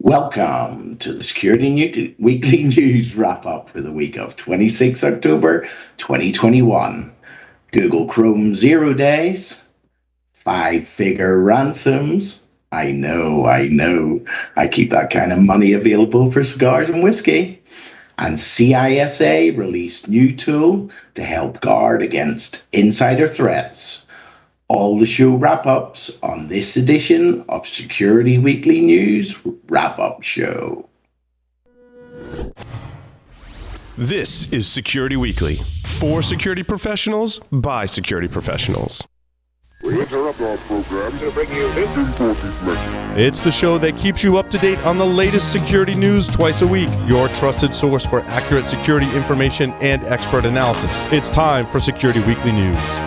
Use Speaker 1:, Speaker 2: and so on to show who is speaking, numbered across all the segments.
Speaker 1: Welcome to the Weekly News Wrap-Up for the week of 26 October 2021. Google Chrome 0 days, 5-figure ransoms. I know. I keep that kind of money available for cigars and whiskey. And CISA released new tool to help guard against insider threats. All the show wrap-ups on this edition of Security Weekly News Wrap-Up Show.
Speaker 2: This is Security Weekly, for security professionals, by security professionals.
Speaker 3: We interrupt our program to bring you this important message.
Speaker 4: It's the show that keeps you up to date on the latest security news twice a week. Your trusted source for accurate security information and expert analysis. It's time for Security Weekly News.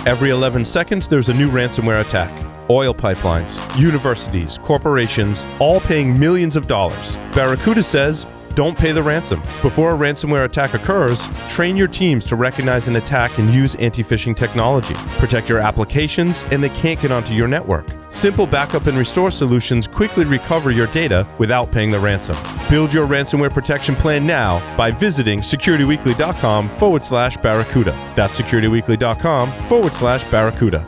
Speaker 4: Every 11 seconds, there's a new ransomware attack. Oil pipelines, universities, corporations, all paying millions of dollars. Barracuda says, don't pay the ransom. Before a ransomware attack occurs, train your teams to recognize an attack and use anti-phishing technology. Protect your applications, and they can't get onto your network. Simple backup and restore solutions quickly recover your data without paying the ransom. Build your ransomware protection plan now by visiting securityweekly.com/Barracuda. That's securityweekly.com/Barracuda.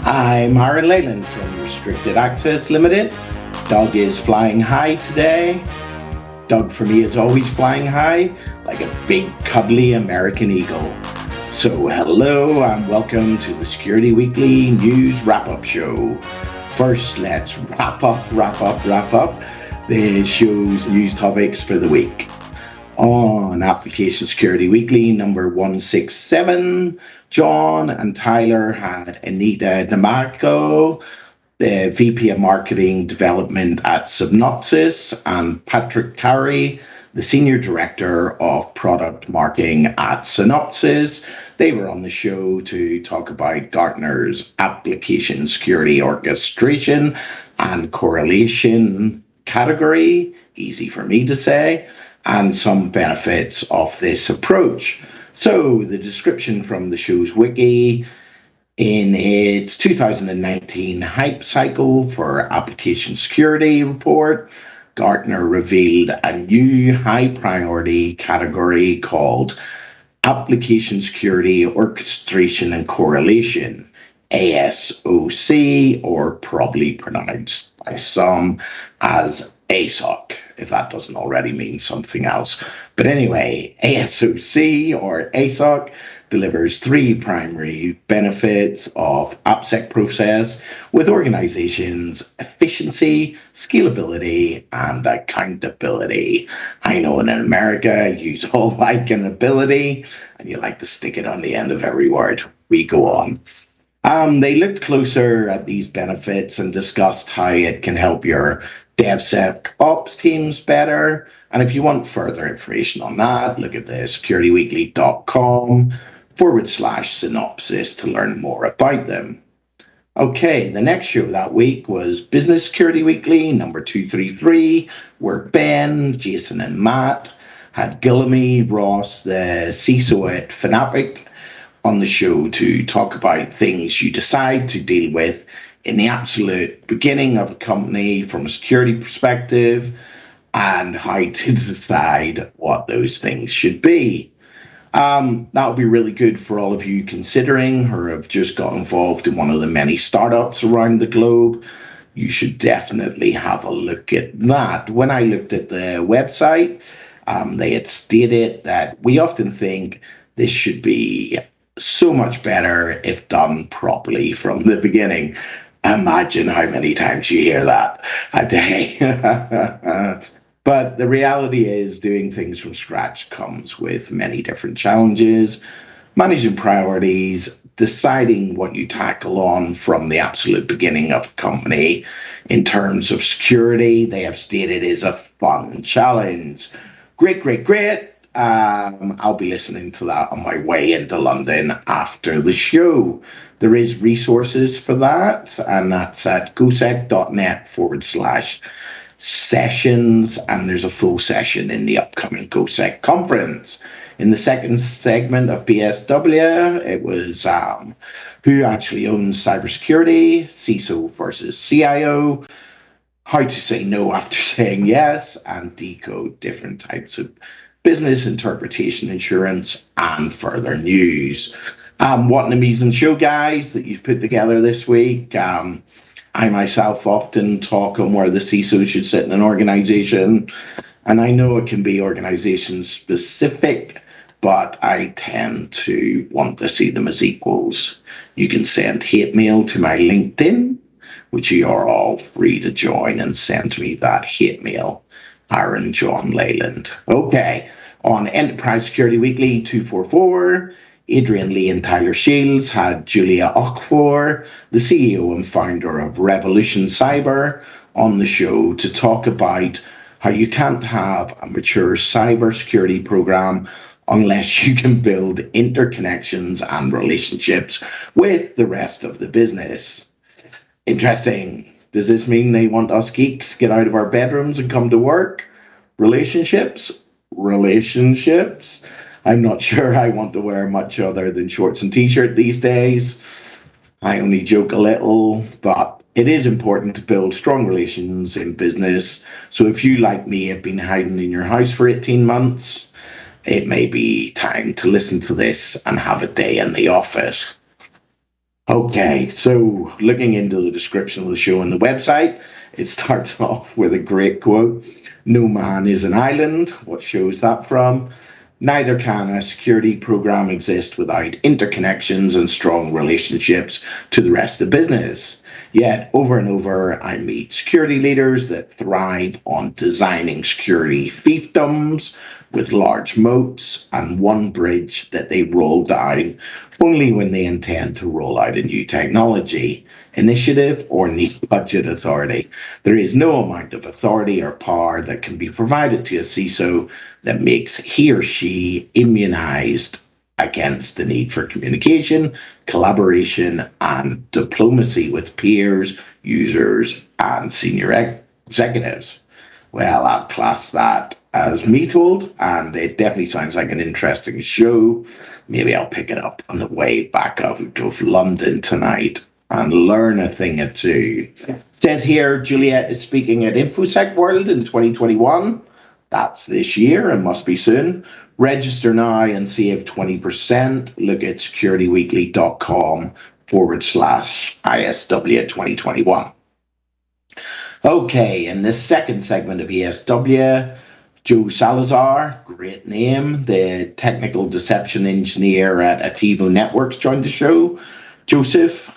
Speaker 1: I'm Aaran Leyland from Restricted Access Limited. Doug is flying high today. Doug, for me, is always flying high, like a big, cuddly American eagle. So hello and welcome to the Security Weekly News Wrap-Up Show. First, let's wrap up the show's news topics for the week. On Application Security Weekly number 167, John and Tyler had Anita Damaco, the VP of Marketing Development at Synopsys, and Patrick Carey, the Senior Director of Product Marketing at Synopsys. They were on the show to talk about Gartner's Application Security Orchestration and Correlation category, easy for me to say, and some benefits of this approach. So the description from the show's wiki: in its 2019 Hype Cycle for Application Security report, Gartner revealed a new high-priority category called Application Security Orchestration and Correlation, ASOC, or probably pronounced by some as ASOC, if that doesn't already mean something else. But anyway, ASOC or ASOC delivers three primary benefits of AppSec process with organizations: efficiency, scalability, and accountability. I know in America, you use all like and ability, and you like to stick it on the end of every word. We go on. They looked closer at these benefits and discussed how it can help your DevSecOps teams better. And if you want further information on that, look at the securityweekly.com/synopsis to learn more about them. Okay, the next show that week was Business Security Weekly number 233, where Ben, Jason, and Matt had Guillaume Ross, the CISO at Fnatic, on the show to talk about things you decide to deal with in the absolute beginning of a company from a security perspective, and how to decide what those things should be. That'll be really good for all of you considering or have just got involved in one of the many startups around the globe. You should definitely have a look at that. When I looked at the website, they had stated that we often think this should be so much better if done properly from the beginning. Imagine how many times you hear that a day. But the reality is doing things from scratch comes with many different challenges. Managing priorities, deciding what you tackle on from the absolute beginning of a company in terms of security, they have stated is a fun challenge. Great. I'll be listening to that on my way into London after the show. There is resources for that, and that's at gosec.net/ sessions, and there's a full session in the upcoming GoSec conference. In the second segment of BSW, it was who actually owns cybersecurity, CISO versus CIO, how to say no after saying yes, and decode different types of business interpretation insurance, and further news. What an amazing show, guys, that you've put together this week. I myself often talk on where the CISO should sit in an organization, and I know it can be organization specific, but I tend to want to see them as equals. You can send hate mail to my LinkedIn, which you are all free to join, and send me that hate mail. Aaran Leyland. Okay, on Enterprise Security Weekly 244, Aaran Leyland and Tyler Shields had Julia Ockfor, the CEO and founder of Revolution Cyber, on the show to talk about how you can't have a mature cybersecurity program unless you can build interconnections and relationships with the rest of the business. Interesting. Does this mean they want us geeks to get out of our bedrooms and come to work? Relationships? I'm not sure I want to wear much other than shorts and t-shirt these days. I only joke a little, but it is important to build strong relations in business. So if you, like me, have been hiding in your house for 18 months, it may be time to listen to this and have a day in the office. Okay, so looking into the description of the show on the website, it starts off with a great quote. No man is an island. What show is that from? Neither can a security program exist without interconnections and strong relationships to the rest of the business. Yet, over and over, I meet security leaders that thrive on designing security fiefdoms with large moats and one bridge that they roll down only when they intend to roll out a new technology, initiative, or need budget authority. There is no amount of authority or power that can be provided to a CISO that makes he or she immunized against the need for communication, collaboration, and diplomacy with peers, users, and senior executives. Well, I'd class that as me told, and it definitely sounds like an interesting show. Maybe I'll pick it up on the way back out of London tonight and learn a thing or two. It says here, Juliet is speaking at InfoSec World in 2021. That's this year and must be soon. Register now and save 20%. Look at securityweekly.com/ISW 2021. Okay, in this second segment of ESW, Joe Salazar, great name, the technical deception engineer at Ativo Networks, joined the show. Joseph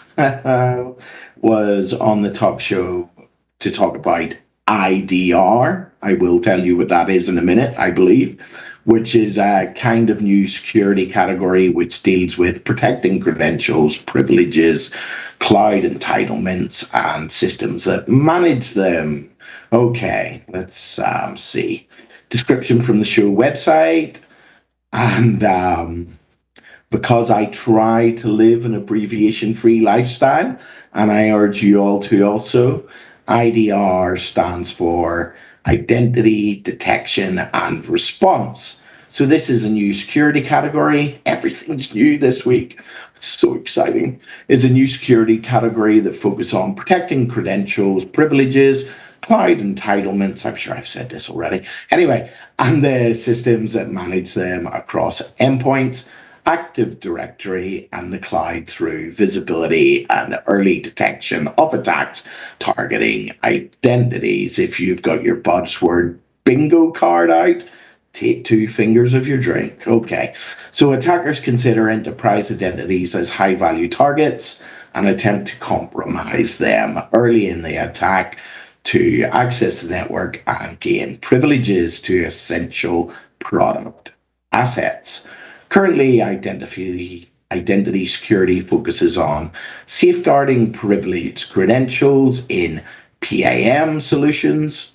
Speaker 1: was on the talk show to talk about IDR. I will tell you what that is in a minute, I believe, which is a kind of new security category which deals with protecting credentials, privileges, cloud entitlements, and systems that manage them. Okay, let's see. Description from the show website. And because I try to live an abbreviation-free lifestyle, and I urge you all to also, IDR stands for Identity Detection and Response. So this is a new security category. Everything's new this week. It's so exciting. It's a new security category that focuses on protecting credentials, privileges, cloud entitlements. I'm sure I've said this already. Anyway, and the systems that manage them across endpoints, Active Directory, and the cloud through visibility and early detection of attacks targeting identities. If you've got your buzzword bingo card out, take 2 fingers of your drink. Okay, so attackers consider enterprise identities as high-value targets and attempt to compromise them early in the attack to access the network and gain privileges to essential product assets. Currently, identity security focuses on safeguarding privileged credentials in PAM solutions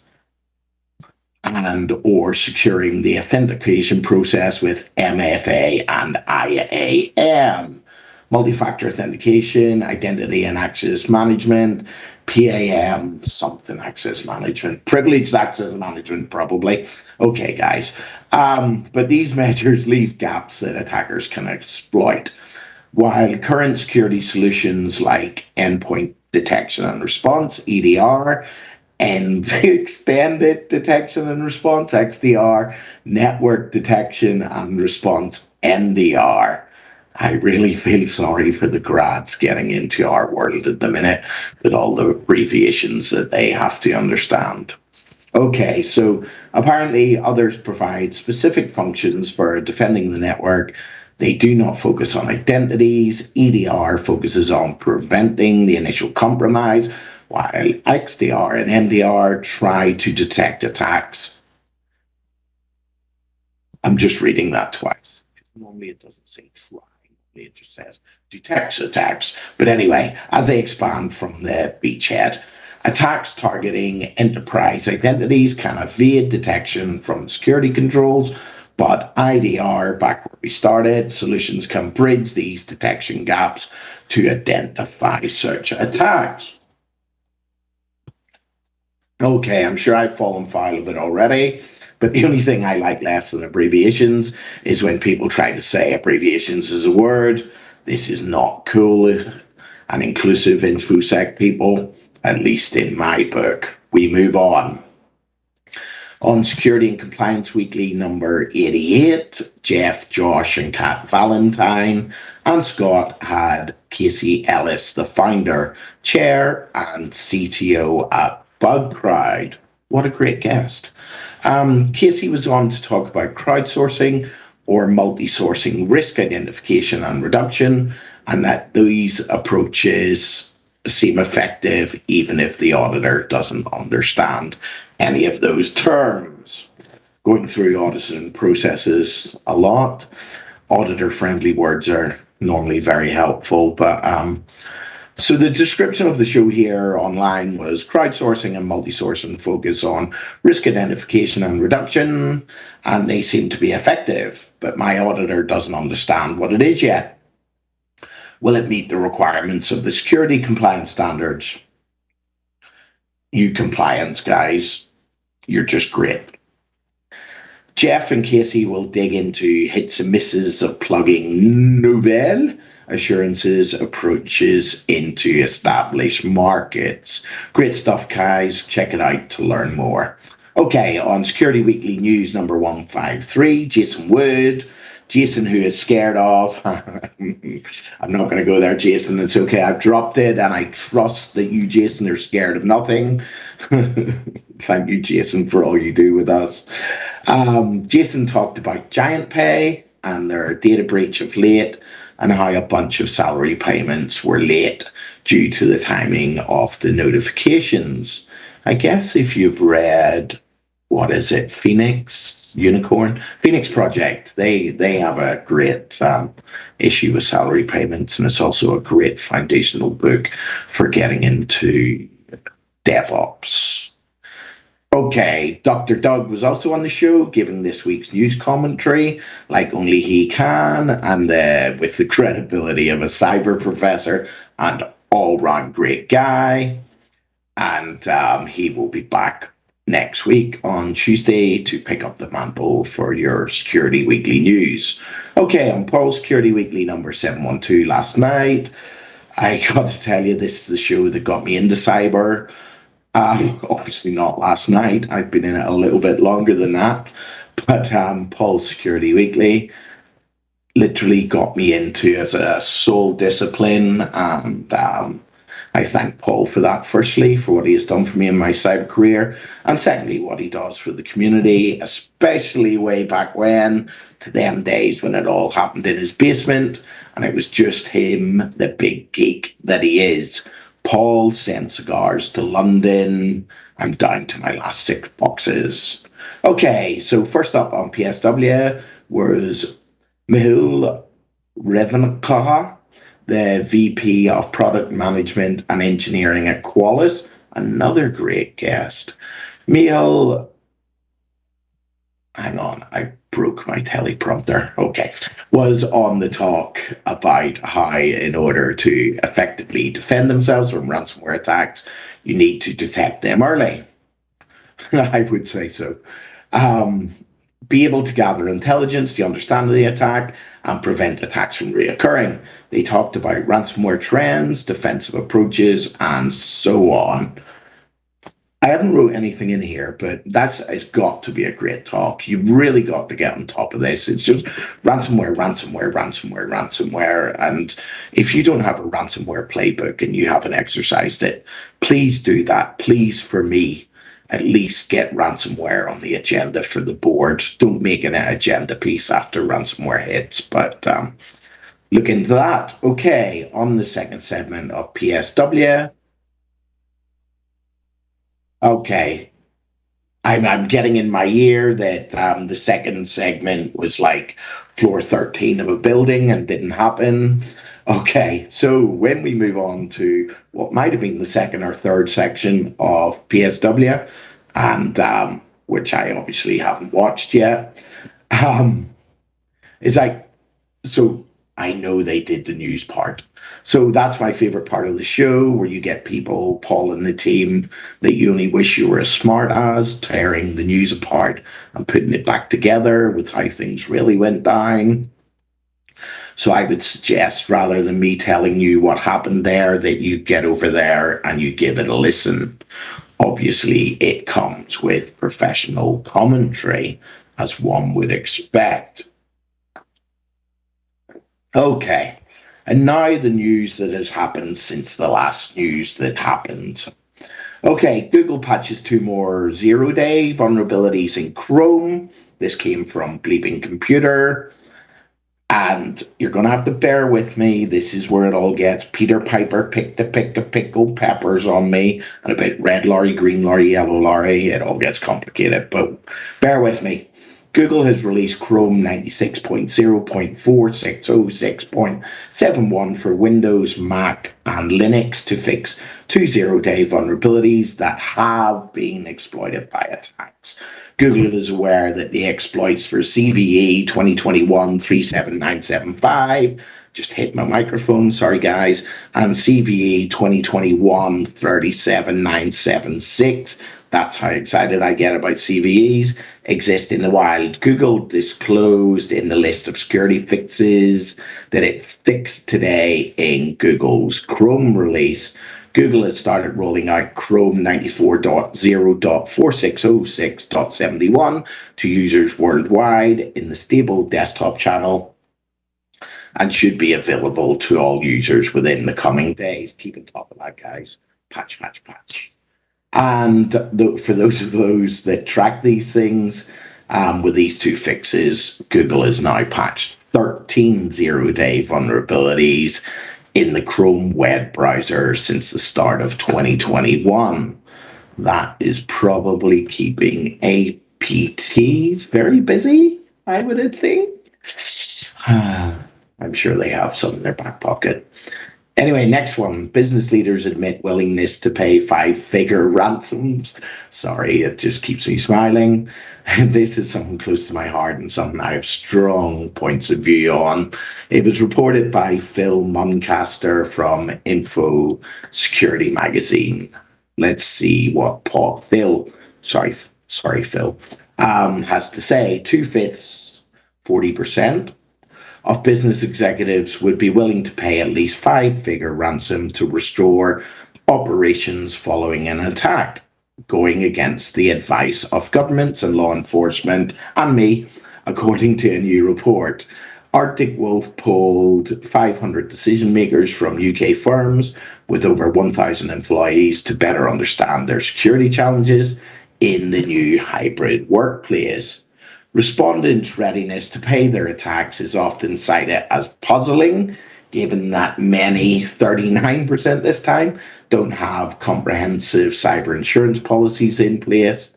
Speaker 1: and or securing the authentication process with MFA and IAM. multi-factor authentication, identity and access management, PAM, something access management, privileged access management, probably. Okay, guys. But these measures leave gaps that attackers can exploit. While current security solutions like endpoint detection and response, EDR, and extended detection and response, XDR, network detection and response, NDR. I really feel sorry for the grads getting into our world at the minute with all the abbreviations that they have to understand. Okay, so apparently others provide specific functions for defending the network. They do not focus on identities. EDR focuses on preventing the initial compromise, while XDR and NDR try to detect attacks. I'm just reading that twice. Normally it doesn't say try. It just says detects attacks. But anyway, as they expand from the beachhead, attacks targeting enterprise identities can evade detection from security controls, but IDR, back where we started, solutions can bridge these detection gaps to identify such attacks. Okay, I'm sure I've fallen foul of it already, but the only thing I like less than abbreviations is when people try to say abbreviations as a word. This is not cool and inclusive InfoSec people, at least in my book. We move on. On Security and Compliance Weekly number 88, Jeff, Josh, and Kat Valentine and Scott had Casey Ellis, the founder, chair, and CTO at BugCrowd. What a great guest. Casey was on to talk about crowdsourcing or multi-sourcing risk identification and reduction, and that these approaches seem effective even if the auditor doesn't understand any of those terms. Going through auditing processes a lot. Auditor-friendly words are normally very helpful, but so the description of the show here online was crowdsourcing and multi-sourcing focus on risk identification and reduction, and they seem to be effective, but my auditor doesn't understand what it is yet. Will it meet the requirements of the security compliance standards? You compliance guys, you're just great. Jeff and Casey will dig into hits and misses of plugging novel assurances approaches into established markets. Great stuff, guys. Check it out to learn more. Okay, on Security Weekly News number 153, Jason Wood. Jason, who is scared of, I'm not going to go there, Jason. It's okay. I've dropped it, and I trust that you, Jason, are scared of nothing. Thank you, Jason, for all you do with us. Jason talked about GiantPay and their data breach of late, and how a bunch of salary payments were late due to the timing of the notifications. I guess if you've read, what is it, Phoenix Project, they have a great issue with salary payments, and it's also a great foundational book for getting into DevOps. Okay, Dr. Doug was also on the show, giving this week's news commentary like only he can, and with the credibility of a cyber professor and all-round great guy. And he will be back next week on Tuesday to pick up the mantle for your Security Weekly news. Okay, on Paul's Security Weekly number 712 last night, I got to tell you, this is the show that got me into cyber. Obviously not last night. I've been in it a little bit longer than that. But Paul's Security Weekly literally got me into as a sole discipline. And I thank Paul for that, firstly, for what he has done for me in my cyber career. And secondly, what he does for the community, especially way back when, to them days when it all happened in his basement. And it was just him, the big geek that he is. Paul sent cigars to London. I'm down to my last 6 boxes. Okay, so first up on PSW was Mihul Revanakaha, the VP of Product Management and Engineering at Qualys. Another great guest. Mihul hang on, I broke my teleprompter. Okay. Was on the talk about how, in order to effectively defend themselves from ransomware attacks, you need to detect them early. I would say so. Be able to gather intelligence to understand the attack and prevent attacks from reoccurring. They talked about ransomware trends, defensive approaches, and so on. I haven't wrote anything in here, but it's got to be a great talk. You've really got to get on top of this. It's just ransomware, ransomware, ransomware, ransomware. And if you don't have a ransomware playbook and you haven't exercised it, please do that. Please, for me, at least get ransomware on the agenda for the board. Don't make it an agenda piece after ransomware hits, but look into that. Okay, on the second segment of PSW. Okay, I'm getting in my ear that the second segment was like floor 13 of a building and didn't happen. Okay, so when we move on to what might have been the second or third section of PSW, and which I obviously haven't watched yet, is like, so I know they did the news part. So that's my favorite part of the show, where you get people, Paul and the team, that you only wish you were as smart as, tearing the news apart and putting it back together with how things really went down. So I would suggest, rather than me telling you what happened there, that you get over there and you give it a listen. Obviously, it comes with professional commentary, as one would expect. Okay, and now the news that has happened since the last news that happened. Okay, Google patches 2 more zero-day vulnerabilities in Chrome. This came from Bleeping Computer. And you're going to have to bear with me. This is where it all gets Peter Piper picked a pickle peppers on me, and a bit red lorry, green lorry, yellow lorry. It all gets complicated, but bear with me. Google has released Chrome 96.0.4606.71 for Windows, Mac, and Linux to fix 2 zero-day vulnerabilities that have been exploited by attacks. Google is aware that the exploits for CVE 2021-37975, just hit my microphone, sorry guys, and CVE 2021-37976, that's how excited I get about CVEs, exist in the wild. Google disclosed in the list of security fixes that it fixed today in Google's Chrome release. Google has started rolling out Chrome 94.0.4606.71 to users worldwide in the stable desktop channel, and should be available to all users within the coming days. Keep on top of that, guys. Patch, patch, patch. And for those of those that track these things, with these 2 fixes, Google has now patched 13 zero-day vulnerabilities in the Chrome web browser since the start of 2021. That is probably keeping APTs very busy, I would think. I'm sure they have some in their back pocket. Anyway, next one. Business leaders admit willingness to pay 5-figure ransoms. Sorry, it just keeps me smiling. This is something close to my heart and something I have strong points of view on. It was reported by Phil Muncaster from Info Security Magazine. Let's see what Phil has to say. 2/5, 40%. Of business executives would be willing to pay at least 5-figure ransom to restore operations following an attack, going against the advice of governments and law enforcement and me, according to a new report. Arctic Wolf polled 500 decision makers from UK firms with over 1,000 employees to better understand their security challenges in the new hybrid workplace. Respondents' readiness to pay their attacks is often cited as puzzling, given that many, 39% this time, don't have comprehensive cyber insurance policies in place.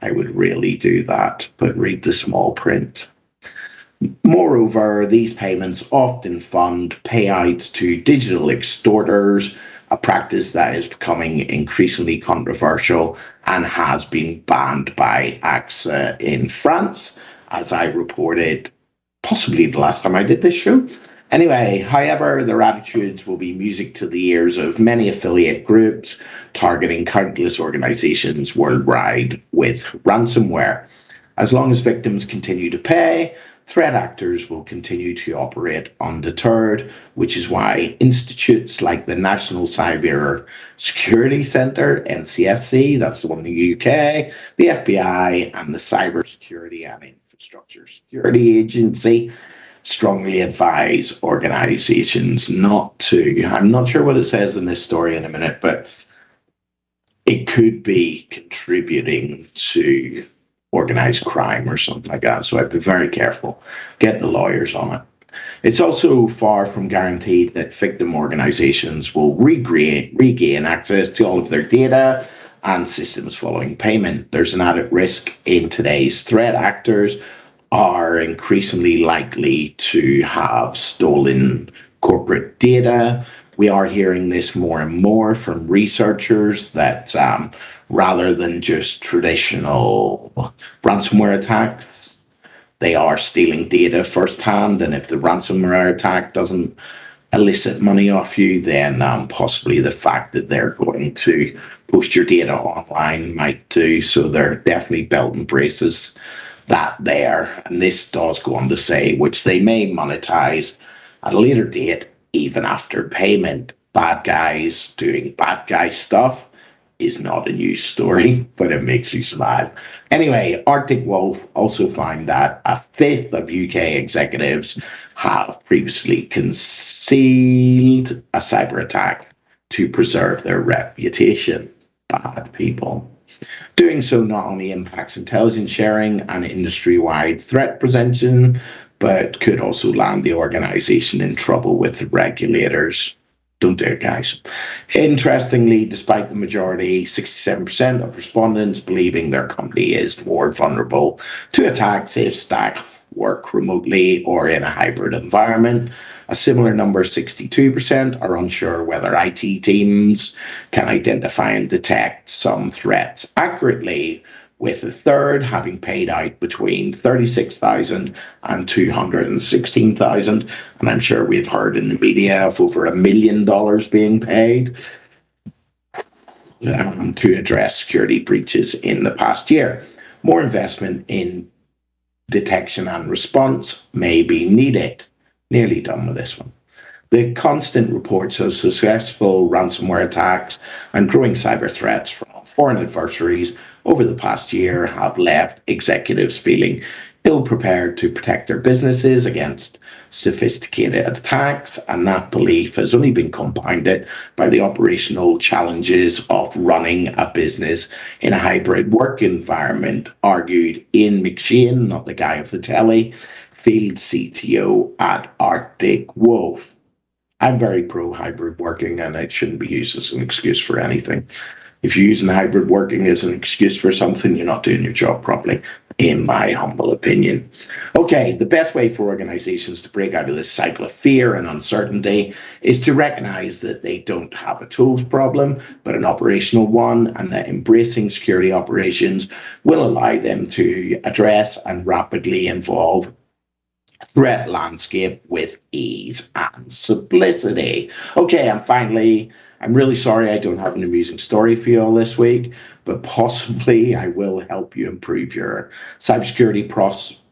Speaker 1: I would really do that, but read the small print. Moreover, these payments often fund payouts to digital extorters a practice that is becoming increasingly controversial and has been banned by CISA in France, as I reported possibly the last time I did this show. Anyway, however, their attitudes will be music to the ears of many affiliate groups targeting countless organizations worldwide with ransomware. As long as victims continue to pay, threat actors will continue to operate undeterred, which is why institutes like the National Cyber Security Centre, NCSC, that's the one in the UK, the FBI, and the Cyber Security and Infrastructure Security Agency strongly advise organizations not to. I'm not sure what it says in this story in a minute, but it could be contributing to organized crime or something like that. So I'd be very careful. Get the lawyers on it. It's also far from guaranteed that victim organizations will regain access to all of their data and systems following payment. There's an added risk in today's threat actors are increasingly likely to have stolen corporate data. We are hearing this more and more from researchers that rather than just traditional ransomware attacks, they are stealing data firsthand. And if the ransomware attack doesn't elicit money off you, then possibly the fact that they're going to post your data online might do. So they're definitely belt and braces that there. And this does go on to say, which they may monetize at a later date, even after payment. Bad guys doing bad guy stuff is not a news story, but it makes you smile. Anyway, Arctic Wolf also found that a fifth of UK executives have previously concealed a cyber attack to preserve their reputation. Bad people. Doing so not only impacts intelligence sharing and industry-wide threat prevention, but could also land the organization in trouble with regulators. Don't do it, guys. Interestingly, despite the majority, 67% of respondents believing their company is more vulnerable to attacks if staff work remotely or in a hybrid environment, a similar number, 62%, are unsure whether IT teams can identify and detect some threats accurately, with a third having paid out between $36,000 and $216,000. And I'm sure we've heard in the media of over $1 million being paid to address security breaches in the past year. More investment in detection and response may be needed. Nearly done with this one. The constant reports of successful ransomware attacks and growing cyber threats from foreign adversaries over the past year have left executives feeling ill-prepared to protect their businesses against sophisticated attacks, and that belief has only been compounded by the operational challenges of running a business in a hybrid work environment, argued Ian McShane, not the guy of the telly, field CTO at Arctic Wolf. I'm very pro-hybrid working, and it shouldn't be used as an excuse for anything. If you're using hybrid working as an excuse for something, you're not doing your job properly, in my humble opinion. Okay, the best way for organizations to break out of this cycle of fear and uncertainty is to recognize that they don't have a tools problem, but an operational one, and that embracing security operations will allow them to address and rapidly evolve threat landscape with ease and simplicity. Okay, and finally, I'm really sorry I don't have an amusing story for you all this week, but possibly I will help you improve your cybersecurity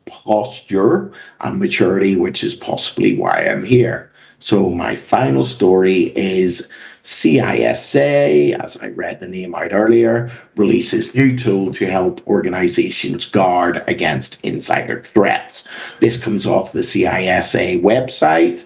Speaker 1: posture and maturity, which is possibly why I'm here. So my final story is CISA, as I read the name out earlier, releases new tool to help organizations guard against insider threats. This comes off the CISA website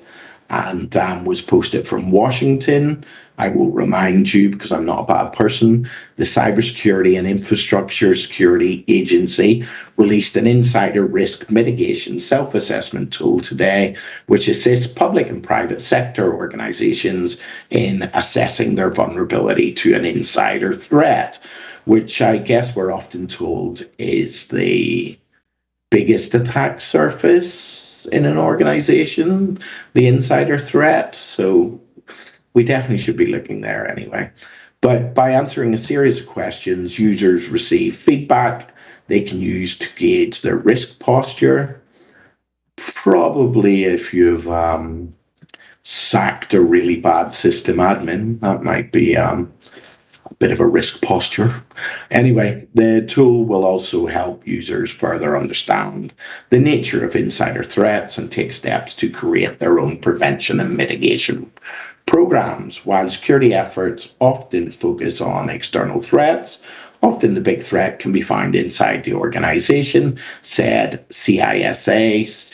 Speaker 1: and was posted from Washington. I will remind you, because I'm not a bad person, the Cybersecurity and Infrastructure Security Agency released an insider risk mitigation self-assessment tool today, which assists public and private sector organizations in assessing their vulnerability to an insider threat, which I guess we're often told is the biggest attack surface in an organization, the insider threat. So we definitely should be looking there anyway. But by answering a series of questions, users receive feedback they can use to gauge their risk posture. Probably if you've sacked a really bad system admin, that might be a bit of a risk posture. Anyway, the tool will also help users further understand the nature of insider threats and take steps to create their own prevention and mitigation programs. While security efforts often focus on external threats, often the big threat can be found inside the organization, said CISA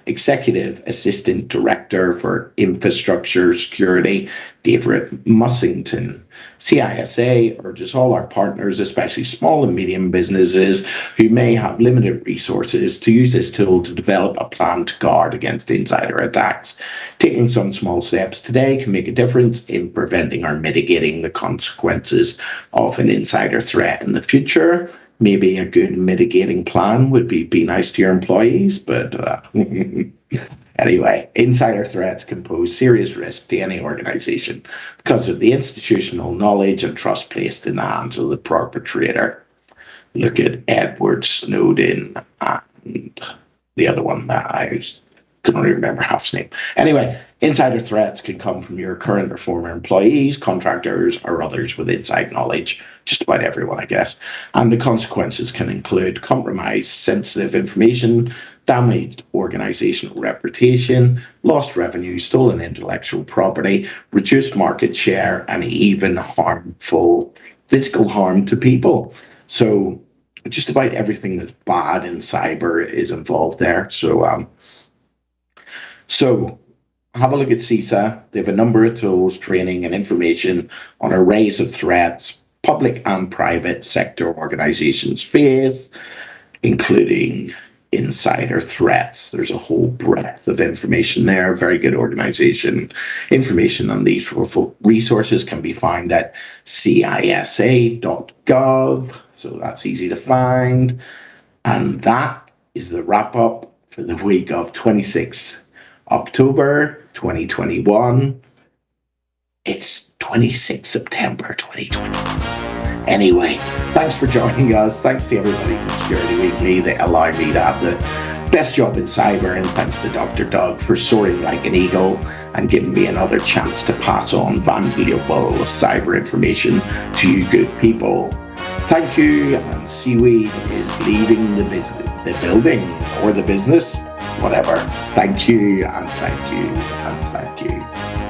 Speaker 1: Executive Assistant Director for Infrastructure Security, David Mussington. CISA urges all our partners, especially small and medium businesses who may have limited resources, to use this tool to develop a plan to guard against insider attacks. Taking some small steps today can make a difference in preventing or mitigating the consequences of an insider threat in the future. Maybe a good mitigating plan would be nice to your employees, but anyway, insider threats can pose serious risk to any organization because of the institutional knowledge and trust placed in the hands of the perpetrator. Look at Edward Snowden and the other one that I couldn't really remember half his name. Anyway, insider threats can come from your current or former employees, contractors, or others with inside knowledge, just about everyone, I guess. And the consequences can include compromised sensitive information, damaged organizational reputation, lost revenue, stolen intellectual property, reduced market share, and even harmful physical harm to people. So just about everything that's bad in cyber is involved there. So have a look at CISA. They have a number of tools, training, and information on arrays of threats public and private sector organizations face, including insider threats. There's a whole breadth of information there. Very good organization. Information on these resources can be found at CISA.gov. So that's easy to find. And that is the wrap up for the week of 26 October 2021. It's 26 September 2021. Anyway, thanks for joining us. Thanks to everybody from Security Weekly. They allow me to have the best job in cyber, and thanks to Dr. Doug for soaring like an eagle and giving me another chance to pass on valuable cyber information to you good people. Thank you, and Seaweed is leaving the building, or the business, whatever. Thank you, and thank you, and thank you.